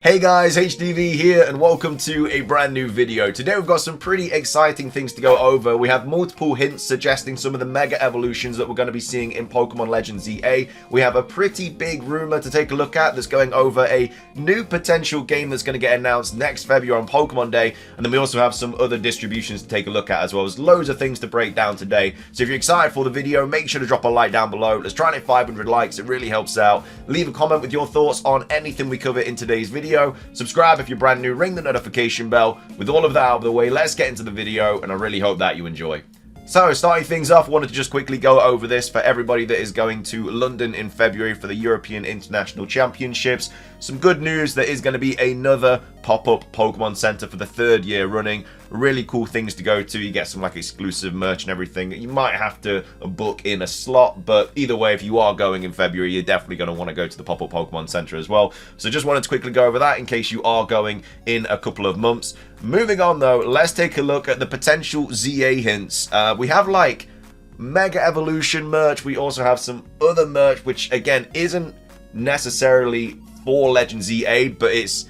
Hey guys, HDV here and welcome to a brand new video. Today we've got some pretty exciting things to go over. We have multiple hints suggesting some of the mega evolutions that we're going to be seeing in Pokemon Legends EA. We have a pretty big rumor to take a look at that's going over a new potential game that's going to get announced next February on Pokemon Day. And then we also have some other distributions to take a look at as well as loads of things to break down today. So if you're excited for the video, make sure to drop a like down below. Let's try and hit 500 likes, it really helps out. Leave a comment with your thoughts on anything we cover in today's video. Subscribe if you're brand new, ring the notification bell. With all of that out of the way, let's get into the video, and I really hope that you enjoy. So, starting things off, I wanted to just quickly go over this for everybody that is going to London in February for the European International Championships. Some good news, there is going to be another pop-up Pokemon Center for the third year running. Really cool things to go to. You get some like exclusive merch and everything. You might have to book in a slot, but either way, if you are going in February, you're definitely going to want to go to the pop-up Pokemon Center as well. So just wanted to quickly go over that in case you are going in a couple of months. Moving on though, let's take a look at the potential ZA hints. We have like Mega Evolution merch. We also have some other merch, which again isn't necessarily for Legends EA, but it's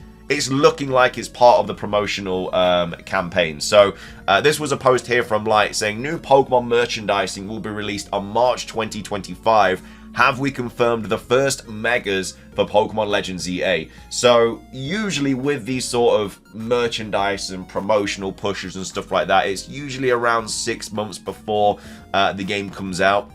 looking like it's part of the promotional campaign. So this was a post here from Light saying new Pokemon merchandising will be released on March 2025. Have we confirmed the first megas for Pokemon Legends EA? So usually with these sort of merchandise and promotional pushes and stuff like that, it's usually around 6 months before the game comes out.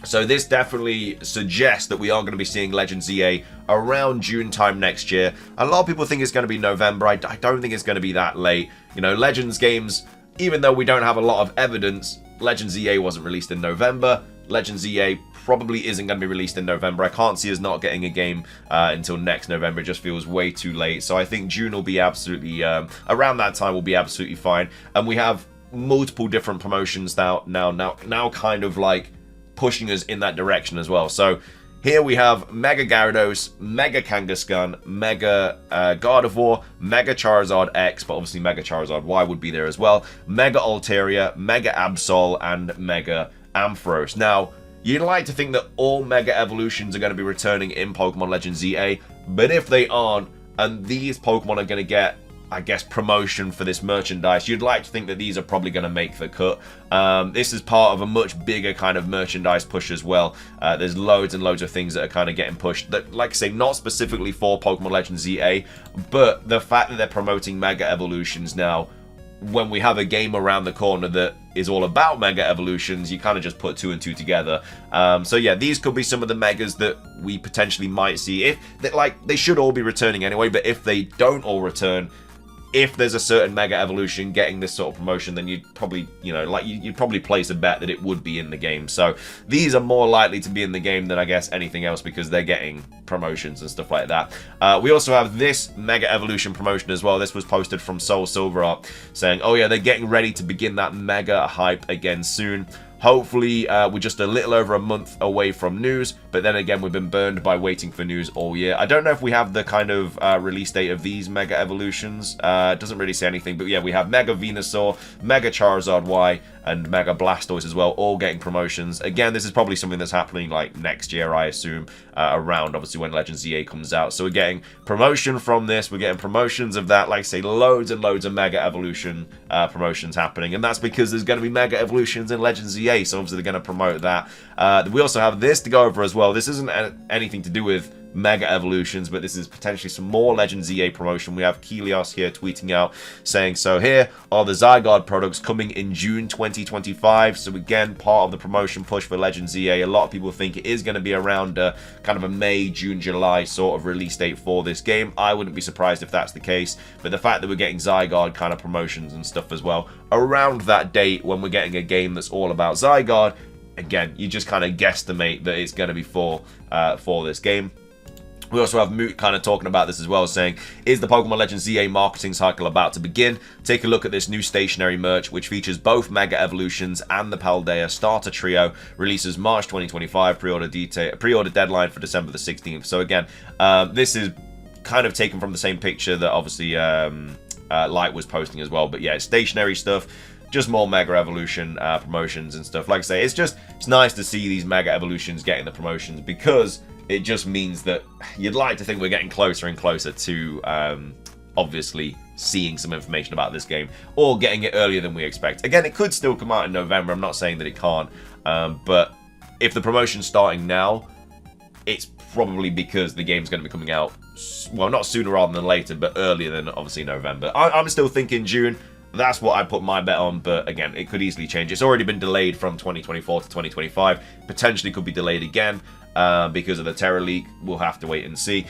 So this definitely suggests that we are going to be seeing Legends EA around June time next year. A lot of people think it's going to be November. I don't think it's going to be that late. You know, Legends games, even though we don't have a lot of evidence, Legends EA wasn't released in November. Legends EA probably isn't going to be released in November. I can't see us not getting a game until next November. It just feels way too late. So I think June will be absolutely, around that time will be absolutely fine. And we have multiple different promotions now kind of like pushing us in that direction as well. So here we have Mega Gyarados, Mega Kangaskhan, Mega Gardevoir, Mega Charizard X, but obviously Mega Charizard Y would be there as well, Mega Altaria, Mega Absol, and Mega Ampharos. Now, you'd like to think that all Mega Evolutions are going to be returning in Pokemon Legends EA, but if they aren't, and these Pokemon are going to get, I guess, promotion for this merchandise, you'd like to think that these are probably going to make the cut. This is part of a much bigger kind of merchandise push as well. There's loads and loads of things that are kind of getting pushed that, like I say, not specifically for Pokemon Legends EA, but the fact that they're promoting Mega Evolutions now, when we have a game around the corner that is all about Mega Evolutions, you kind of just put two and two together. So yeah, these could be some of the Megas that we potentially might see. If they should all be returning anyway, but if they don't all return, if there's a certain Mega Evolution getting this sort of promotion, then you'd probably, you know, like you'd probably place a bet that it would be in the game. So these are more likely to be in the game than I guess anything else because they're getting promotions and stuff like that. We also have this Mega Evolution promotion as well. This was posted from Soul Silver Art saying, oh yeah, they're getting ready to begin that mega hype again soon. Hopefully, we're just a little over a month away from news, but then again, we've been burned by waiting for news all year. I don't know if we have the kind of release date of these Mega Evolutions. It doesn't really say anything, but yeah, we have Mega Venusaur, Mega Charizard Y, and Mega Blastoise as well, all getting promotions. Again, this is probably something that's happening like next year, I assume, around obviously when Legends EA comes out. So we're getting promotion from this, we're getting promotions of that, like I say, loads and loads of Mega Evolution promotions happening, and that's because there's going to be Mega Evolutions in Legends EA, so obviously they're going to promote that. We also have this to go over as well. This isn't anything to do with Mega Evolutions, but this is potentially some more Legends EA promotion. We have Kelios here tweeting out saying, so here are the Zygarde products coming in June 2025. So again, part of the promotion push for Legends EA. A lot of people think it is going to be around kind of a May, June, July sort of release date for this game. I wouldn't be surprised if that's the case, but the fact that we're getting Zygarde kind of promotions and stuff as well around that date when we're getting a game that's all about Zygarde, again, you just kind of guesstimate that it's going to be for this game. We also have Moot kind of talking about this as well, saying, is the Pokemon Legends EA marketing cycle about to begin? Take a look at this new stationary merch, which features both Mega Evolutions and the Paldea Starter Trio. Releases March 2025, pre-order deadline for December the 16th. So again, this is kind of taken from the same picture that obviously Light was posting as well. But yeah, it's stationary stuff. Just more Mega Evolution promotions and stuff. Like I say, it's nice to see these Mega Evolutions getting the promotions because it just means that you'd like to think we're getting closer and closer to obviously seeing some information about this game, or getting it earlier than we expect. Again, it could still come out in November. I'm not saying that it can't, but if the promotion's starting now, it's probably because the game's going to be coming out, well, not sooner rather than later, but earlier than obviously November. I'm still thinking June. That's what I put my bet on, but again, it could easily change. It's already been delayed from 2024 to 2025. Potentially could be delayed again because of the Terror leak. We'll have to wait and see.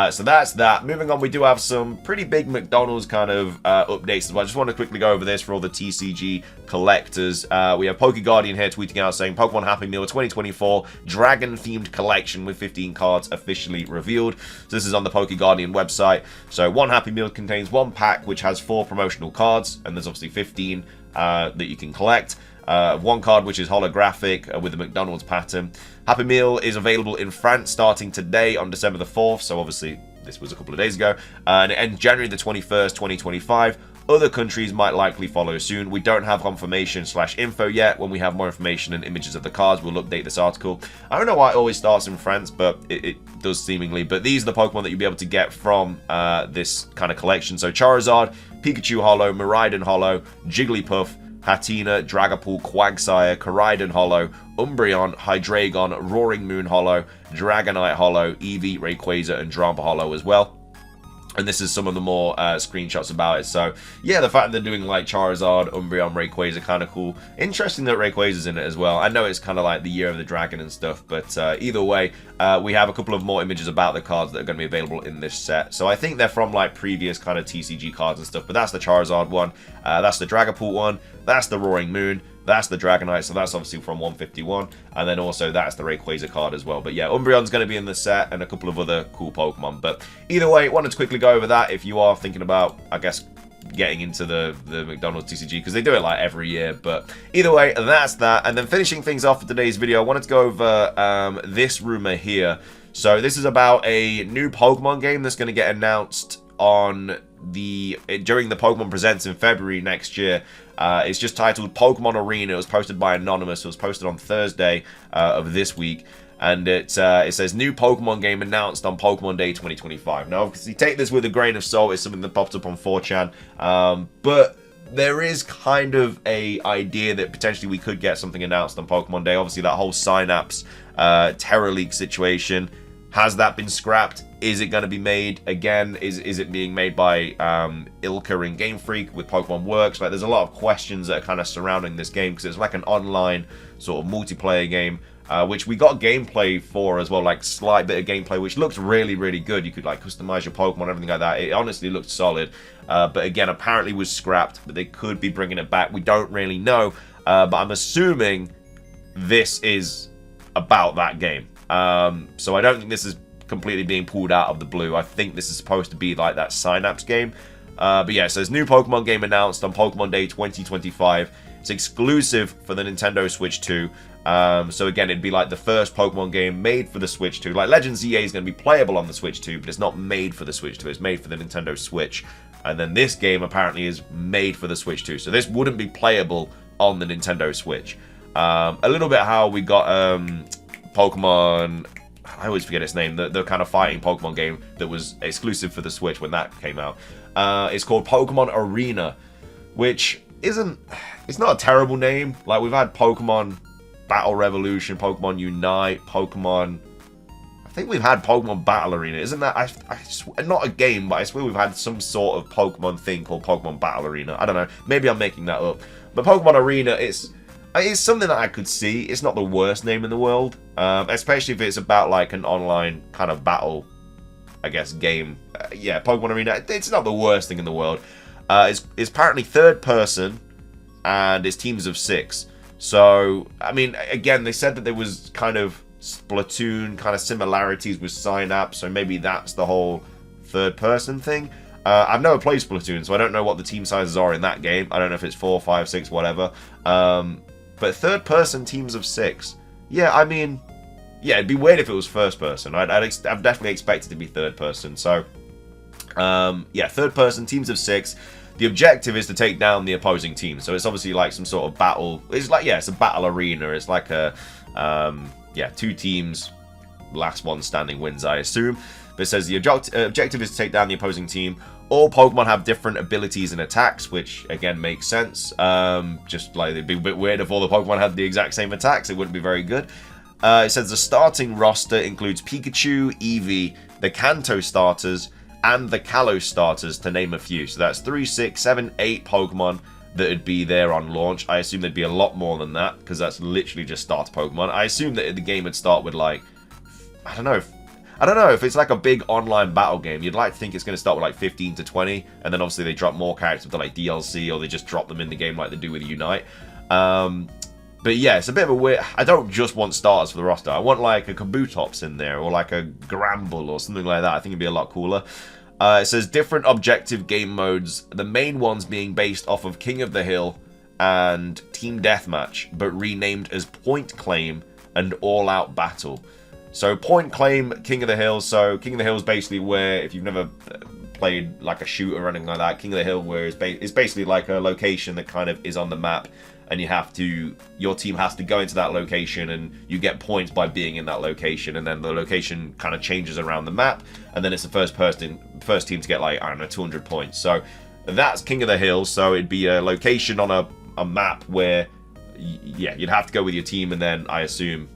So that's that. Moving on, we do have some pretty big McDonald's kind of updates as well. I just want to quickly go over this for all the TCG collectors. We have PokeGuardian here tweeting out saying, Pokemon Happy Meal 2024 Dragon-themed collection with 15 cards officially revealed. So this is on the PokeGuardian website. So one Happy Meal contains one pack which has 4 promotional cards, and there's obviously 15 that you can collect. One card which is holographic with the McDonald's pattern. Happy Meal is available in France starting today on December the 4th, so obviously this was a couple of days ago, and it ends January the 21st, 2025. Other countries might likely follow soon. We don't have confirmation/info yet. When we have more information and images of the cards, we'll update this article. I don't know why it always starts in France, but it does seemingly. But these are the Pokemon that you'll be able to get from this kind of collection. So Charizard, Pikachu Holo, Miraidon Holo, Jigglypuff, Hatina, Dragapult, Quagsire, Koraidon Holo, Umbreon, Hydreigon, Roaring Moon Holo, Dragonite Holo, Eevee, Rayquaza, and Drampa Holo as well. And this is some of the more screenshots about it. So, yeah, the fact that they're doing, like, Charizard, Umbreon, Rayquaza, kind of cool. Interesting that Rayquaza's in it as well. I know it's kind of like the Year of the Dragon and stuff, but either way, we have a couple of more images about the cards that are going to be available in this set. So I think they're from, like, previous kind of TCG cards and stuff, but that's the Charizard one. That's the Dragapult one. That's the Roaring Moon. That's the Dragonite, so that's obviously from 151. And then also that's the Rayquaza card as well. But yeah, Umbreon's going to be in the set and a couple of other cool Pokemon. But either way, wanted to quickly go over that if you are thinking about, I guess, getting into the McDonald's TCG, because they do it like every year. But either way, that's that. And then finishing things off for today's video, I wanted to go over this rumor here. So this is about a new Pokemon game that's going to get announced on during the Pokemon Presents in February next year. It's just titled Pokémon Arena. It was posted by Anonymous. It was posted on Thursday of this week. And it says, new Pokemon game announced on Pokemon Day 2025. Now, obviously, take this with a grain of salt. It's something that popped up on 4chan. But there is kind of a idea that potentially we could get something announced on Pokemon Day. Obviously, that whole Synapse Terror League situation. Has that been scrapped? Is it going to be made again? Is it being made by Ilka and Game Freak with Pokemon Works? Like, there's a lot of questions that are kind of surrounding this game, because it's like an online sort of multiplayer game, which we got gameplay for as well, like slight bit of gameplay, which looks really, really good. You could like customize your Pokemon, everything like that. It honestly looked solid, but again, apparently was scrapped, but they could be bringing it back. We don't really know, but I'm assuming this is about that game. So I don't think this is completely being pulled out of the blue. I think this is supposed to be like that Synapse game. But yeah, it says new Pokemon game announced on Pokemon Day 2025. It's exclusive for the Nintendo Switch 2. So again, it'd be like the first Pokemon game made for the Switch 2. Like Legends EA is going to be playable on the Switch 2, but it's not made for the Switch 2. It's made for the Nintendo Switch. And then this game apparently is made for the Switch 2. So this wouldn't be playable on the Nintendo Switch. A little bit how we got Pokemon, I always forget its name, the kind of fighting Pokemon game that was exclusive for the Switch when that came out. It's called Pokémon Arena, which it's not a terrible name. Like, we've had Pokemon Battle Revolution, Pokemon Unite, I think we've had Pokemon Battle Arena. Isn't that, not a game, but I swear we've had some sort of Pokemon thing called Pokemon Battle Arena. I don't know, maybe I'm making that up. But Pokemon Arena, it's something that I could see. It's not the worst name in the world, especially if it's about like an online kind of battle, I guess, game. Yeah, Pokemon Arena, it's not the worst thing in the world. It's apparently third person, and it's teams of 6. So, I mean, again, they said that there was kind of Splatoon kind of similarities with Synapse, so maybe that's the whole third person thing. I've never played Splatoon, so I don't know what the team sizes are in that game. I don't know if it's 4, 5, 6, whatever. But third person teams of 6. Yeah, I mean, yeah, it'd be weird if it was first person. I'd definitely expect it to be third person. So, yeah, third person teams of 6. The objective is to take down the opposing team. So it's obviously like some sort of battle. It's like, yeah, it's a battle arena. It's like a, yeah, 2 teams last one standing wins, I assume. But it says the objective is to take down the opposing team. All Pokemon have different abilities and attacks, which again makes sense. Just like it'd be a bit weird if all the Pokemon had the exact same attacks. It wouldn't be very good. It says the starting roster includes Pikachu, Eevee, the Kanto starters, and the Kalos starters, to name a few. So that's 3, 6, 7, 8 Pokemon that would be there on launch. I assume there'd be a lot more than that, because that's literally just starter Pokemon. I assume that the game would start with, like, I don't know if it's like a big online battle game. You'd like to think it's going to start with like 15 to 20, and then obviously they drop more characters to like DLC, or they just drop them in the game like they do with Unite. But yeah, it's a bit of a weird... I don't just want starters for the roster. I want like a Kabutops in there, or like a Gramble or something like that. I think it'd be a lot cooler. It says different objective game modes, the main ones being based off of King of the Hill and Team Deathmatch, but renamed as Point Claim and All Out Battle. So Point Claim, King of the Hill. So King of the Hill is basically where, if you've never played like a shooter or anything like that, King of the Hill where it's basically like a location that kind of is on the map, and your team has to go into that location, and you get points by being in that location, and then the location kind of changes around the map, and then it's the first team to get like, I don't know, 200 points. So that's King of the Hill. So it'd be a location on a map where, yeah, you'd have to go with your team, and then I assume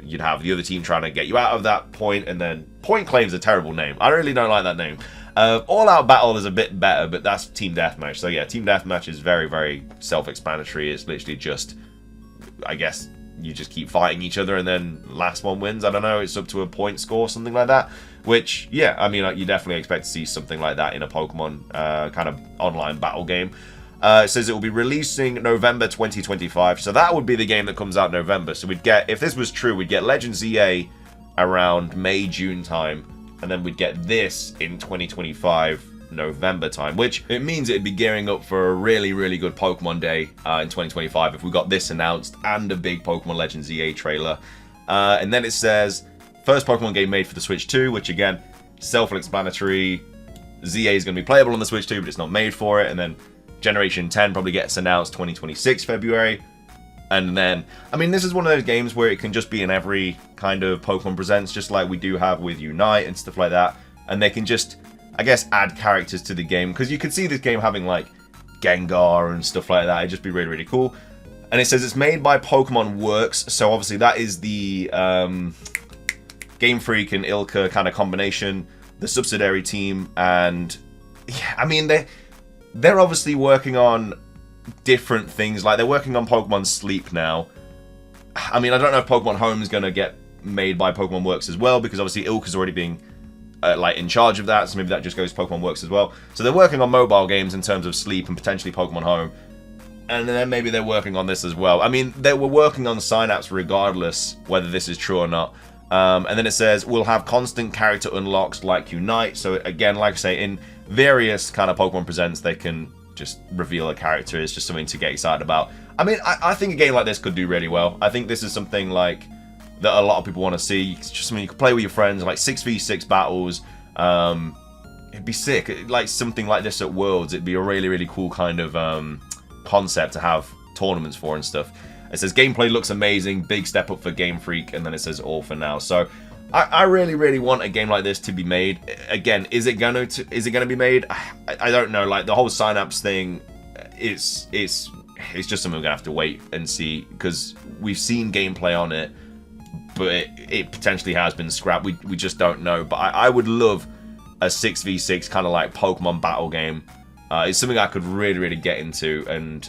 you'd have the other team trying to get you out of that point, and then Point Claim's a terrible name. I really don't like that name. All Out Battle is a bit better, but that's Team Deathmatch. So yeah, Team Deathmatch is very, very self-explanatory. It's literally just, I guess, you just keep fighting each other, and then last one wins. I don't know, it's up to a point score, something like that. Which, yeah, I mean, you definitely expect to see something like that in a Pokemon kind of online battle game. It says it will be releasing November 2025, so that would be the game that comes out November. So we'd get, if this was true, we'd get Legends EA around May, June time, and then we'd get this in 2025 November time, which it means it'd be gearing up for a really, really good Pokemon Day in 2025 if we got this announced and a big Pokemon Legends EA trailer. And then it says first Pokemon game made for the Switch 2, which again, self-explanatory. ZA is going to be playable on the Switch 2, but it's not made for it. And then Generation 10 probably gets announced 2026 February. And then, I mean, this is one of those games where it can just be in every kind of Pokemon Presents, just like we do have with Unite and stuff like that. And they can just, I guess, add characters to the game. Because you could see this game having, like, Gengar and stuff like that. It'd just be really, really cool. And it says it's made by Pokemon Works. So, obviously, that is the Game Freak and Ilka kind of combination. The subsidiary team. And, yeah, I mean, they're obviously working on different things. Like, they're working on Pokemon Sleep now. I mean, I don't know if Pokemon Home is going to get made by Pokemon Works as well, because obviously Ilka's already being like in charge of that, so maybe that just goes to Pokemon Works as well. So they're working on mobile games in terms of Sleep and potentially Pokemon Home, and then maybe they're working on this as well. I mean, they were working on Synapse regardless whether this is true or not. And then it says we'll have constant character unlocks like Unite. So again, like I say, in various kind of Pokemon Presents, they can just reveal a character. It's just something to get excited about. I mean, I think a game like this could do really well. I think this is something like that a lot of people want to see. It's just something you could play with your friends, like 6v6 battles. It'd be sick. Like something like this at Worlds, it'd be a really, really cool kind of concept to have tournaments for and stuff. It says gameplay looks amazing, big step up for Game Freak, and then it says all for now. So I really, really want a game like this to be made. Again, is it gonna be made? I don't know. Like the whole Synapse thing, it's just something we're gonna have to wait and see, because we've seen gameplay on it, but it potentially has been scrapped. We just don't know. But I would love a 6v6 kind of like Pokemon battle game. It's something I could really, really get into, and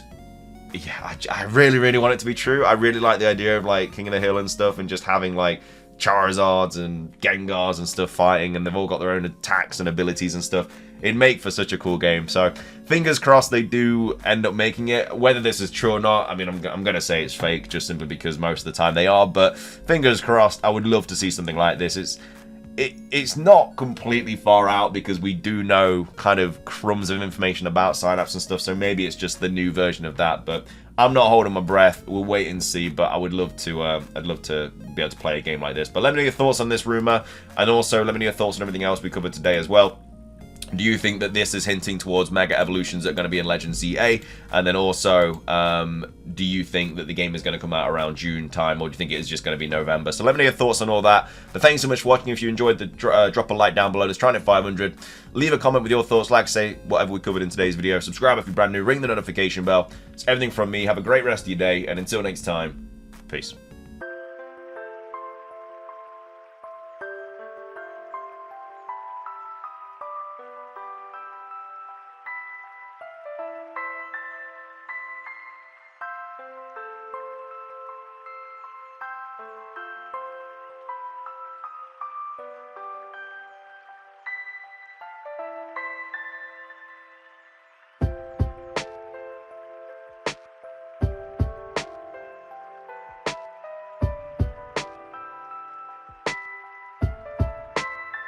yeah, I really, really want it to be true. I really like the idea of like King of the Hill and stuff, and just having like Charizards and Gengars and stuff fighting, and they've all got their own attacks and abilities and stuff. It'd make for such a cool game. So fingers crossed they do end up making it. Whether this is true or not, I mean, I'm going to say it's fake just simply because most of the time they are, but fingers crossed. I would love to see something like this. It's not completely far out, because we do know kind of crumbs of information about Synapse and stuff, so maybe it's just the new version of that, but I'm not holding my breath. We'll wait and see, but I would love to I'd love to be able to play a game like this. But let me know your thoughts on this rumor, and also let me know your thoughts on everything else we covered today as well. Do you think that this is hinting towards mega evolutions that are going to be in Legend ZA? And then also, do you think that the game is going to come out around June time, or do you think it is just going to be November? So let me know your thoughts on all that. But thanks so much for watching. If you enjoyed the drop a like down below. Let's try and hit 500. Leave a comment with your thoughts. Like I say, whatever we covered in today's video. Subscribe if you're brand new. Ring the notification bell. It's everything from me. Have a great rest of your day. And until next time, peace.